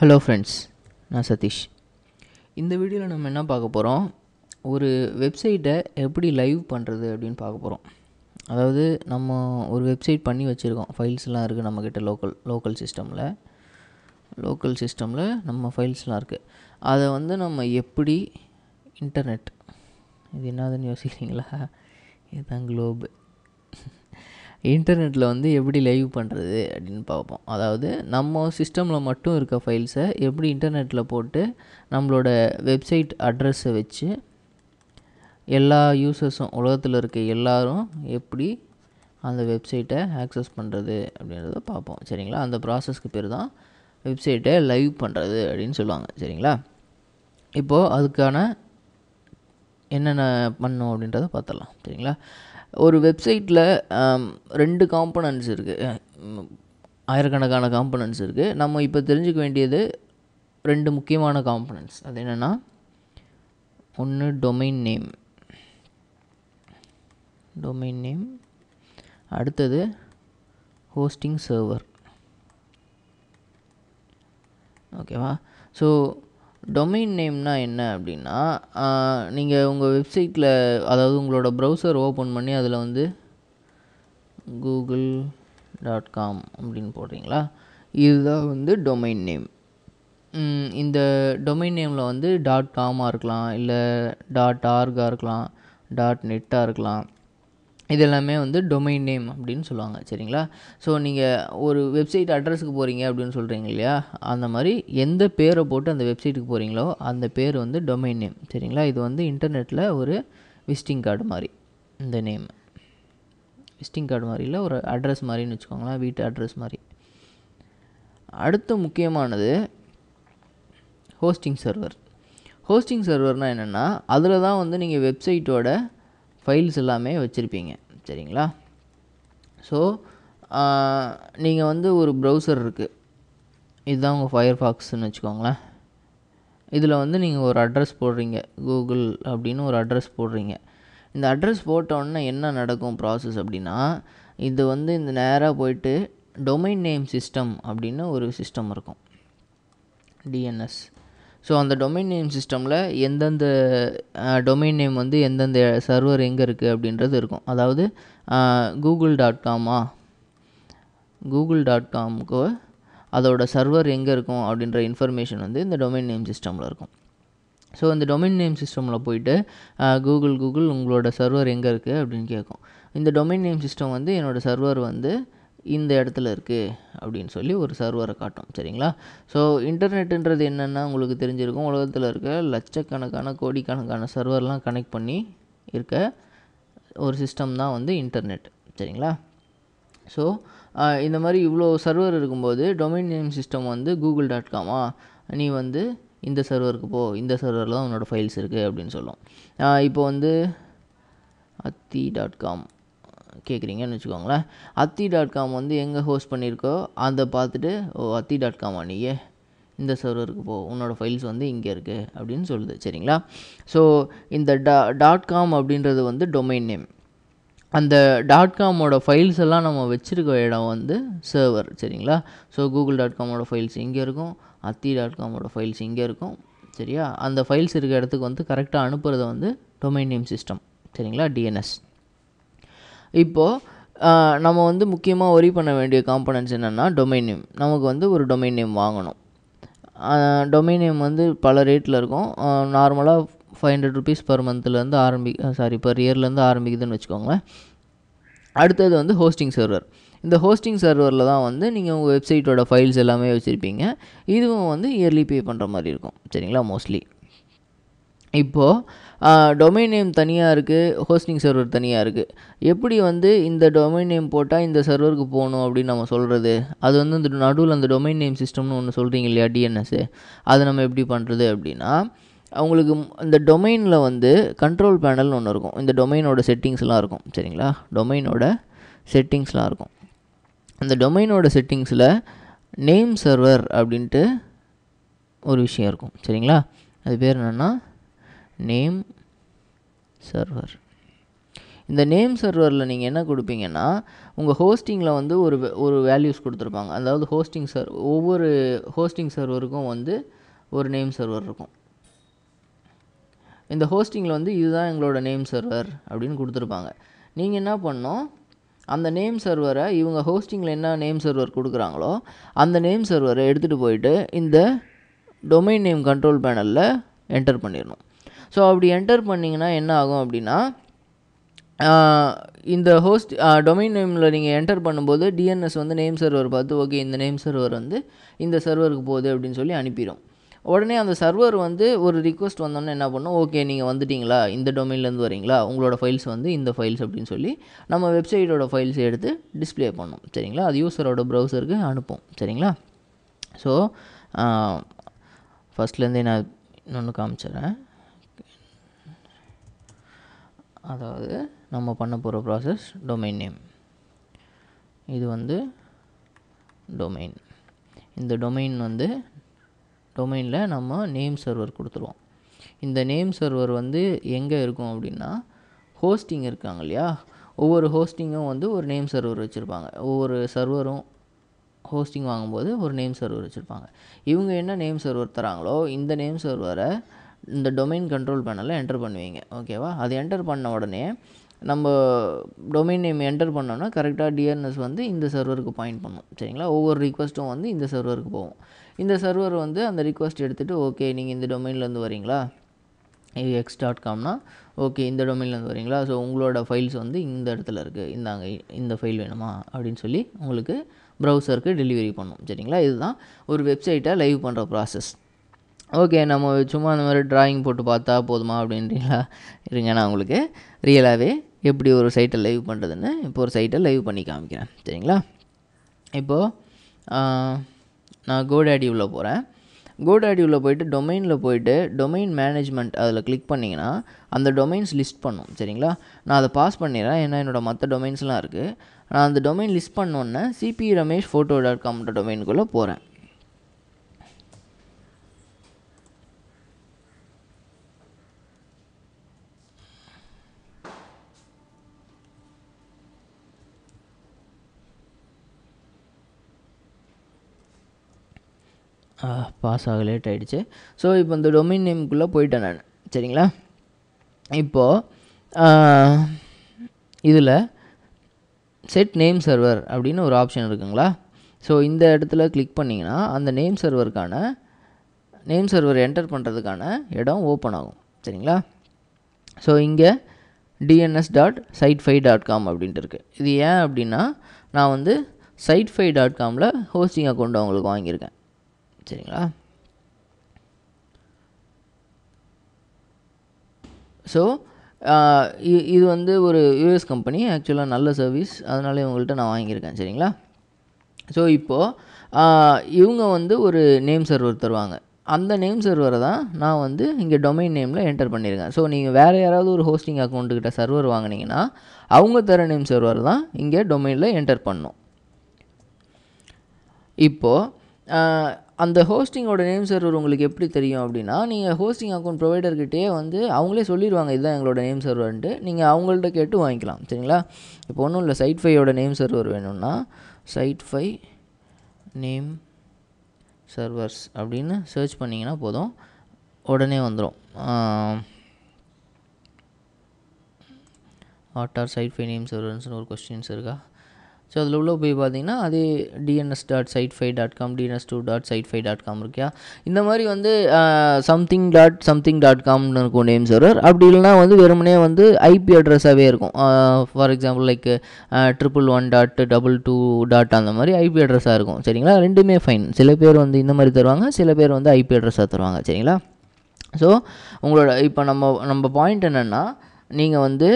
Hello friends, நான் சதீஷ். இந்த வீடியோவில் நம்ம என்ன பார்க்க போகிறோம், ஒரு வெப்சைட்டை எப்படி லைவ் பண்ணுறது அப்படின்னு பார்க்க போகிறோம். அதாவது நம்ம ஒரு வெப்சைட் பண்ணி வச்சுருக்கோம், ஃபைல்ஸ்லாம் இருக்குது நம்மக்கிட்ட லோக்கல் சிஸ்டமில் நம்ம ஃபைல்ஸ்லாம் இருக்குது. அதை வந்து நம்ம எப்படி இன்டர்நெட், இது என்னதுன்னு யோசிக்கிறீங்களா? இதுதான் குளோபு. இன்டர்நெட்டில் வந்து எப்படி லைவ் பண்ணுறது அப்படின்னு பார்ப்போம். அதாவது நம்ம சிஸ்டமில் மட்டும் இருக்க ஃபைல்ஸை எப்படி இன்டர்நெட்டில் போட்டு நம்மளோட வெப்சைட் அட்ரஸை வச்சு எல்லா யூசர்ஸும், உலகத்தில் இருக்க எல்லாரும் எப்படி அந்த வெப்சைட்டை ஆக்சஸ் பண்ணுறது அப்படின்றத பார்ப்போம். சரிங்களா? அந்த ப்ராசஸ்க்கு பேர் தான் வெப்சைட்டை லைவ் பண்ணுறது அப்படின்னு சொல்லுவாங்க. சரிங்களா? இப்போது அதுக்கான என்னென்ன பண்ணணும் அப்படின்றத பார்த்துடலாம். சரிங்களா? ஒரு வெப்சைட்டில் 2 காம்பனன்ட்ஸ் இருக்குது, ஆயிரக்கணக்கான காம்பனன்ட்ஸ் இருக்குது. நம்ம இப்போ தெரிஞ்சுக்க வேண்டியது 2 முக்கியமான காம்பனன்ட்ஸ். அது என்னென்னா, ஒன்று டொமைன் நேம், அடுத்தது ஹோஸ்டிங் சர்வர். ஓகேவா? ஸோ டொமைன் நேம்னா என்ன அப்படின்னா, நீங்கள் உங்கள் வெப்சைட்டில், அதாவது உங்களோட ப்ரௌசர் ஓப்பன் பண்ணி அதில் வந்து google.com அப்படின்னு போடுறீங்களா, இதுதான் வந்து டொமைன் நேம். இந்த டொமைன் நேமில் வந்து .com இருக்கலாம், இல்லை .org இருக்கலாம், .net இருக்கலாம். இது எல்லாமே வந்து டொமைன் நேம் அப்படின்னு சொல்லுவாங்க. சரிங்களா? ஸோ நீங்கள் ஒரு வெப்சைட் அட்ரஸுக்கு போகிறீங்க அப்படின்னு சொல்கிறீங்க இல்லையா, அந்த மாதிரி எந்த பேரை போட்டு அந்த வெப்சைட்டுக்கு போகிறீங்களோ அந்த பேர் வந்து டொமைன் நேம். சரிங்களா? இது வந்து இன்டர்நெட்டில் ஒரு விசிட்டிங் கார்டு மாதிரி. இந்த நேம் விசிட்டிங் கார்டு மாதிரி இல்லை, ஒரு அட்ரஸ் மாதிரின்னு வச்சுக்கோங்களேன், வீட்டு அட்ரஸ் மாதிரி. அடுத்து முக்கியமானது ஹோஸ்டிங் சர்வர்னால் என்னென்னா, அதில் தான் வந்து நீங்கள் வெப்சைட்டோட ஃபைல்ஸ் எல்லாமே வச்சுருப்பீங்க. சரிங்களா? ஸோ நீங்கள் வந்து ஒரு ப்ரௌசர் இருக்குது, இதுதான் உங்கள் ஃபயர்ஃபாக்ஸ்ன்னு வச்சுக்கோங்களேன். இதில் வந்து நீங்கள் ஒரு அட்ரஸ் போடுறீங்க, கூகுள் அப்படின்னு ஒரு அட்ரஸ் போடுறீங்க. இந்த அட்ரஸ் போட்டோன்னே என்ன நடக்கும் ப்ராசஸ் அப்படின்னா, இது வந்து இந்த நேராக போயிட்டு டொமைன் நேம் சிஸ்டம் அப்படின்னு ஒரு சிஸ்டம் இருக்கும், டிஎன்எஸ். ஸோ அந்த டொமைன் நேம் சிஸ்டமில் எந்தெந்த டொமைன் நேம் வந்து எந்தெந்த சர்வர் எங்கே இருக்குது அப்படின்றது இருக்கும். அதாவது கூகுள்.காம்க்கு அதோட சர்வர் எங்கே இருக்கும் அப்படின்ற இன்ஃபர்மேஷன் வந்து இந்த டொமைன் நேம் சிஸ்டமில் இருக்கும். ஸோ இந்த டொமைன் நேம் சிஸ்டமில் போயிட்டு கூகுள் உங்களோட சர்வர் எங்கே இருக்குது அப்படின்னு கேட்கும். இந்த டொமைன் நேம் சிஸ்டம் வந்து என்னோடய சர்வர் வந்து இந்த இடத்துல இருக்குது அப்படின்னு சொல்லி ஒரு சர்வரை காட்டும். சரிங்களா? ஸோ இன்டர்நெட்டுன்றது என்னென்னா உங்களுக்கு தெரிஞ்சிருக்கும், உலகத்தில் இருக்க லட்சக்கணக்கான கோடிக்கணக்கான சர்வர்லாம் கனெக்ட் பண்ணி இருக்க ஒரு சிஸ்டம் தான் வந்து இன்டர்நெட். சரிங்களா? ஸோ இந்த மாதிரி இவ்வளோ சர்வர் இருக்கும்போது டொமைன் நேம் சிஸ்டம் வந்து google.com நீ வந்து இந்த சர்வருக்கு போ, இந்த சர்வரில் தான் உன்னோட ஃபைல்ஸ் இருக்குது அப்படின்னு சொல்லும். இப்போ வந்து அத்தி.com கேட்குறீங்கன்னு வச்சுக்கோங்களேன். அத்தி.com வந்து எங்கே ஹோஸ்ட் பண்ணியிருக்கோ அதை பார்த்துட்டு, அத்தி.com நீயே இந்த சர்வருக்கு போ, உன்னோட ஃபைல்ஸ் வந்து இங்கே இருக்குது அப்படின்னு சொல்லுது. சரிங்களா? ஸோ இந்த .com அப்படின்றது வந்து டொமைன் நேம். அந்த .comோட ஃபைல்ஸ் எல்லாம் நம்ம வச்சுருக்க இடம் வந்து சர்வர். சரிங்களா? ஸோ google.comோட ஃபைல்ஸ் இங்கே இருக்கும், அத்தி.comோட ஃபைல்ஸ் இங்கே இருக்கும். சரியா? அந்த ஃபைல்ஸ் இருக்க இடத்துக்கு வந்து கரெக்டாக அனுப்புறது வந்து டொமைன் நேம் சிஸ்டம். சரிங்களா? டிஎன்எஸ். இப்போது நம்ம வந்து முக்கியமாக ஒரி பண்ண வேண்டிய காம்பனன்ட்ஸ் என்னென்னா, டொமைன் நேம். நமக்கு வந்து ஒரு டொமைன் நேம் வாங்கணும். டொமைன் நேம் வந்து பல ரேட்டில் இருக்கும். நார்மலாக ₹500 பர் மந்த்லேருந்து பர் இயர்லேருந்து ஆரம்பிக்குதுன்னு வச்சுக்கோங்களேன். அடுத்தது வந்து ஹோஸ்டிங் சர்வர். இந்த ஹோஸ்டிங் சர்வரில் தான் வந்து நீங்கள் உங்கள் வெப்சைட்டோட ஃபைல்ஸ் எல்லாமே வச்சுருப்பீங்க. இதுவும் வந்து இயர்லி பே பண்ணுற மாதிரி இருக்கும். சரிங்களா? மோஸ்ட்லி. இப்போது டொமைன் நேம் தனியாக இருக்குது, ஹோஸ்டிங் சர்வர் தனியாக இருக்குது. எப்படி வந்து இந்த டொமைன் நேம் போட்டால் இந்த சர்வருக்கு போகணும் அப்படின்னு நம்ம சொல்கிறது, அது வந்து இந்த நடுவில் அந்த டொமைன் நேம் சிஸ்டம்னு ஒன்று சொல்கிறீங்க இல்லையா, டிஎன்எஸ்ஸு, அது நம்ம எப்படி பண்ணுறது அப்படின்னா, உங்களுக்கு இந்த டொமைனில் வந்து கண்ட்ரோல் பேனல்னு ஒன்று இருக்கும். இந்த டொமைனோட செட்டிங்ஸ்லாம் இருக்கும். சரிங்களா? டொமைனோட செட்டிங்ஸ்லாம் இருக்கும். அந்த டொமைனோட செட்டிங்ஸில் நேம் சர்வர் அப்படின்ட்டு ஒரு விஷயம் இருக்கும். சரிங்களா? அது பேர் என்னென்னா நேம் சர்வர். இந்த நேம் சர்வரில் நீங்கள் என்ன கொடுப்பீங்கன்னா உங்கள் ஹோஸ்டிங்கில் வந்து ஒரு வேல்யூஸ் கொடுத்துருப்பாங்க. அதாவது ஒவ்வொரு ஹோஸ்டிங் சர்வருக்கும் வந்து ஒரு நேம் சர்வர் இருக்கும். இந்த ஹோஸ்டிங்கில் வந்து இதுதான் எங்களோட நேம் சர்வர் அப்படின்னு கொடுத்துருப்பாங்க. நீங்கள் என்ன பண்ணணும், அந்த நேம் சர்வரை இவங்க ஹோஸ்டிங்கில் என்ன நேம் சர்வர் கொடுக்குறாங்களோ அந்த நேம் சர்வரை எடுத்துகிட்டு போயிட்டு இந்த டொமைன் நேம் கண்ட்ரோல் பேனலில் என்டர் பண்ணிடணும். ஸோ அப்படி என்டர் பண்ணிங்கன்னா என்ன ஆகும் அப்படின்னா, இந்த டொமைன் நேமில் நீங்கள் என்டர் பண்ணும்போது டிஎன்எஸ் வந்து நேம் சர்வர் பார்த்து ஓகே இந்த நேம் சர்வர் வந்து இந்த சர்வருக்கு போகுது அப்படின்னு சொல்லி அனுப்பிடும். உடனே அந்த சர்வர் வந்து ஒரு ரிக்வெஸ்ட் வந்தோன்னே என்ன பண்ணும், ஓகே நீங்கள் வந்துட்டிங்களா, இந்த டொமைன்லேருந்து வரீங்களா, உங்களோட ஃபைல்ஸ் வந்து இந்த ஃபைல்ஸ் அப்படின்னு சொல்லி நம்ம வெப்சைட்டோட ஃபைல்ஸை எடுத்து டிஸ்பிளே பண்ணோம். சரிங்களா, அது யூஸரோட ப்ரௌசருக்கு அனுப்பும். சரிங்களா, ஸோ ஃபஸ்ட்லேருந்தே நான் இன்னொன்று காமிச்சிடுறேன். அதாவது நம்ம பண்ண போகிற ப்ராசஸ் டொமைன் நேம். இது வந்து டொமைன். இந்த டொமைன் வந்து டொமைனில் நம்ம நேம் சர்வர் கொடுத்துருவோம். இந்த நேம் சர்வர் வந்து எங்கே இருக்கும் அப்படின்னா, ஹோஸ்டிங் இருக்காங்க இல்லையா, ஒவ்வொரு ஹோஸ்டிங்கும் வந்து ஒரு நேம் சர்வர் வச்சுருப்பாங்க. ஒவ்வொரு சர்வரும் ஹோஸ்டிங் வாங்கும்போது ஒரு நேம் சர்வர் வச்சுருப்பாங்க. இவங்க என்ன நேம் சர்வர் தராங்களோ இந்த நேம் சர்வரை இந்த டொமைன் கண்ட்ரோல் பேனலில் என்டர் பண்ணுவீங்க. ஓகேவா, அது என்டர் பண்ண உடனே நம்ம டொமைன் நேம் என்டர் பண்ணோன்னா கரெக்டாக டிஎன்எஸ் வந்து இந்த சர்வருக்கு பாயிண்ட் பண்ணும். சரிங்களா, ஒவ்வொரு ரிக்வஸ்ட்டும் வந்து இந்த சர்வருக்கு போகும். இந்த சர்வர் வந்து அந்த ரிக்வஸ்ட் எடுத்துகிட்டு ஓகே நீங்கள் இந்த டொமைன்லேருந்து வரீங்களா, இது x.comனா ஓகே இந்த டொமைன்லேருந்து வரீங்களா, ஸோ உங்களோட ஃபைல்ஸ் வந்து இந்த இடத்துல இருக்குது, இந்தாங்க இந்த ஃபைல் வேணுமா அப்படின்னு சொல்லி உங்களுக்கு ப்ரௌசருக்கு டெலிவரி பண்ணும். சரிங்களா, இதுதான் ஒரு வெப்சைட்டை லைவ் பண்ணுற ப்ராசஸ். ஓகே, நம்ம சும்மா அந்த மாதிரி ட்ராயிங் போட்டு பார்த்தா போதுமா அப்படின்றீங்களா? இருங்க, நான் உங்களுக்கு ரியலாகவே எப்படி ஒரு சைட்டை லைவ் பண்ணுறதுன்னு இப்போ ஒரு சைட்டை லைவ் பண்ணி காமிக்கிறேன். சரிங்களா, இப்போது நான் GoDaddy உள்ள போகிறேன். GoDaddy உள்ள போயிட்டு டொமைனில் போயிட்டு டொமைன் மேனேஜ்மெண்ட் அதில் கிளிக் பண்ணிங்கன்னா அந்த டொமைன்ஸ் லிஸ்ட் பண்ணும். சரிங்களா, நான் அதை பாஸ் பண்ணிடுறேன், ஏன்னா என்னோடய மற்ற டொமைன்ஸ்லாம் இருக்குது. நான் அந்த டொமைன் லிஸ்ட் பண்ணோன்னே cpramesh.photo.comன்ற டொமைனுக்குள்ளே போகிறேன். பாஸ் ஆக லேட் ஆகிடுச்சு. ஸோ இப்போ இந்த டொமைன் நேமுக்குள்ளே போயிட்டேன் நான். சரிங்களா, இப்போது இதில் செட் நேம் சர்வர் அப்படின்னு ஒரு ஆப்ஷன் இருக்குங்களா. ஸோ இந்த இடத்துல கிளிக் பண்ணிங்கன்னா அந்த நேம் சர்வர் என்டர் பண்ணுறதுக்கான இடம் ஓப்பன் ஆகும். சரிங்களா, ஸோ இங்கே dns.sitefy.com அப்படின்ட்டு இருக்குது. இது ஏன் அப்படின்னா நான் வந்து sitefy.comல ஹோஸ்டிங் அக்கௌண்ட் அவங்களுக்கு வாங்கியிருக்கேன். சரிங்களா, ஸோ இது வந்து ஒரு யூஎஸ் கம்பெனி, ஆக்சுவலாக நல்ல சர்வீஸ், அதனால இவங்கள்ட்ட நான் வாங்கியிருக்கேன். சரிங்களா, ஸோ இப்போது இவங்க வந்து ஒரு நேம் சர்வர் தருவாங்க. அந்த நேம் சர்வரை தான் நான் வந்து இங்கே டொமைன் நேமில் என்டர் பண்ணியிருக்கேன். ஸோ நீங்கள் வேறு யாராவது ஒரு ஹோஸ்டிங் அக்கௌண்ட்டுக்கிட்ட சர்வர் வாங்கினீங்கன்னா அவங்க தர நேம் சர்வர் தான் இங்கே டொமைனில் என்டர் பண்ணணும். இப்போது அந்த ஹோஸ்டிங்கோட நேம் சர்வர் உங்களுக்கு எப்படி தெரியும் அப்படின்னா, நீங்கள் ஹோஸ்டிங் அக்கௌண்ட் ப்ரொவைடர்கிட்டே வந்து அவங்களே சொல்லிடுவாங்க இதுதான் எங்களோட நேம் சர்வர்ன்ட்டு, நீங்கள் அவங்கள்ட்ட கேட்டு வாங்கிக்கலாம். சரிங்களா, இப்போ ஒன்றும் இல்லை, சைட்ஃபையோட நேம் சர்வர் வேணும்னா சைட்ஃபை நேம் சர்வர்ஸ் அப்படின்னு சர்ச் பண்ணிங்கன்னா போதும், உடனே வந்துடும். வாட் ஆர் சைட்ஃபை நேம் சர்வர்ஸ்னு ஒரு கொஸ்டின்ஸ் இருக்கா. ஸோ அதில் உள்ள போய் பார்த்தீங்கன்னா அதே dns.sitefy.com dns2.sitefy.com இருக்கியா, இந்த மாதிரி வந்து something.something.comனு இருக்கும் நேம் சர்வர். அப்படி இல்லைனா வந்து வெறுமனே வந்து ஐபி அட்ரஸாகவே இருக்கும். For example like 111.22. அந்த மாதிரி ஐபி அட்ரஸாக இருக்கும். சரிங்களா, ரெண்டுமே ஃபைன். சில பேர் வந்து இந்த மாதிரி தருவாங்க, சில பேர் வந்து ஐபி அட்ரஸாக தருவாங்க. சரிங்களா, ஸோ உங்களோட இப்போ நம்ம பாயிண்ட் என்னென்னா, நீங்கள் வந்து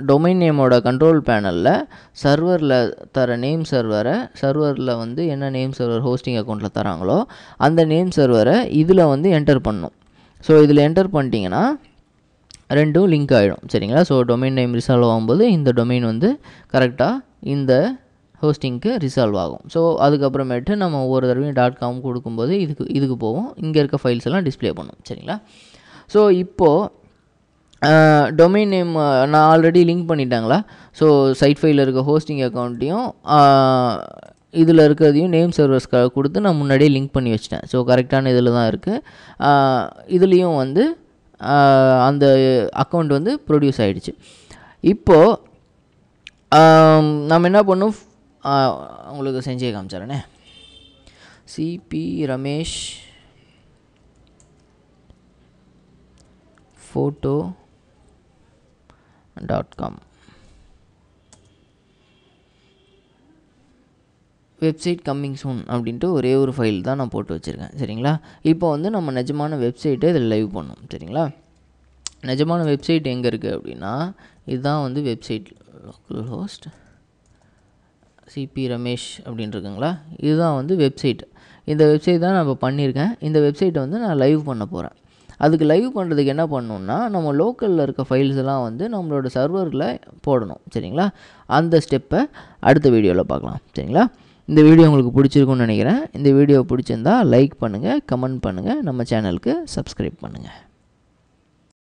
டொமைன் நேமோட கண்ட்ரோல் பேனலில் சர்வரில் தர நேம் சர்வரில் வந்து என்ன நேம் சர்வர் ஹோஸ்டிங் அக்கௌண்ட்டில் தராங்களோ அந்த நேம் சர்வரை இதில் வந்து என்டர் பண்ணணும். ஸோ இதில் என்டர் பண்ணிட்டீங்கன்னா ரெண்டும் லிங்க் ஆகிடும். சரிங்களா, ஸோ டொமைன் நேம் ரிசால்வ் ஆகும்போது இந்த டொமைன் வந்து கரெக்டாக இந்த ஹோஸ்டிங்க்கு ரிசால்வ் ஆகும். ஸோ அதுக்கப்புறமேட்டு நம்ம ஒவ்வொரு தடவையும் .com கொடுக்கும்போது இதுக்கு போகும், இங்கே இருக்க ஃபைல்ஸ் எல்லாம் டிஸ்பிளே பண்ணும். சரிங்களா, ஸோ இப்போது டொமைன் நேம் நான் ஆல்ரெடி லிங்க் பண்ணிட்டாங்களா? ஸோ சைட் ஃபைலில் இருக்க ஹோஸ்டிங் அக்கௌண்ட்டையும் இதில் இருக்கிறதையும் நேம் சர்வர்ஸ்க்காக கொடுத்து நான் முன்னாடியே லிங்க் பண்ணி வச்சிட்டேன். ஸோ கரெக்டான இதில் தான் இருக்குது. இதுலேயும் வந்து அந்த அக்கௌண்ட் வந்து ப்ரொடியூஸ் ஆகிடுச்சு. இப்போது நம்ம என்ன பண்ணணும், உங்களுக்கு செஞ்சே காமிச்சாரண்ணே. Sibi Ramesh photo.com website coming soon அப்படின்ட்டு ஒரே ஒரு ஃபைல் தான் நான் போட்டு வச்சுருக்கேன். சரிங்களா? இப்போ வந்து நம்ம நிஜமான வெப்சைட்டை இதில் லைவ் பண்ணோம். சரிங்களா? நிஜமான வெப்சைட் எங்கே இருக்குது அப்படின்னா, இதுதான் வந்து website. Local host CP Ramesh அப்படின்னு இருக்குங்களா, இதுதான் வந்து வெப்சைட். இந்த வெப்சைட் தான் நான் இப்போ பண்ணியிருக்கேன். இந்த வெப்சைட்டை வந்து நான் லைவ் பண்ண போகிறேன். அதுக்கு லைவ் பண்ணுறதுக்கு என்ன பண்ணணுன்னா, நம்ம லோக்கலில் இருக்க ஃபைல்ஸ் எல்லாம் வந்து நம்மளோட சர்வரில் போடணும். சரிங்களா? அந்த ஸ்டெப்பை அடுத்த வீடியோவில் பார்க்கலாம். சரிங்களா? இந்த வீடியோ உங்களுக்கு பிடிச்சிருக்குன்னு நினைக்கிறேன். இந்த வீடியோ பிடிச்சிருந்தா லைக் பண்ணுங்கள், கமெண்ட் பண்ணுங்கள், நம்ம சேனலுக்கு சப்ஸ்கிரைப் பண்ணுங்கள்.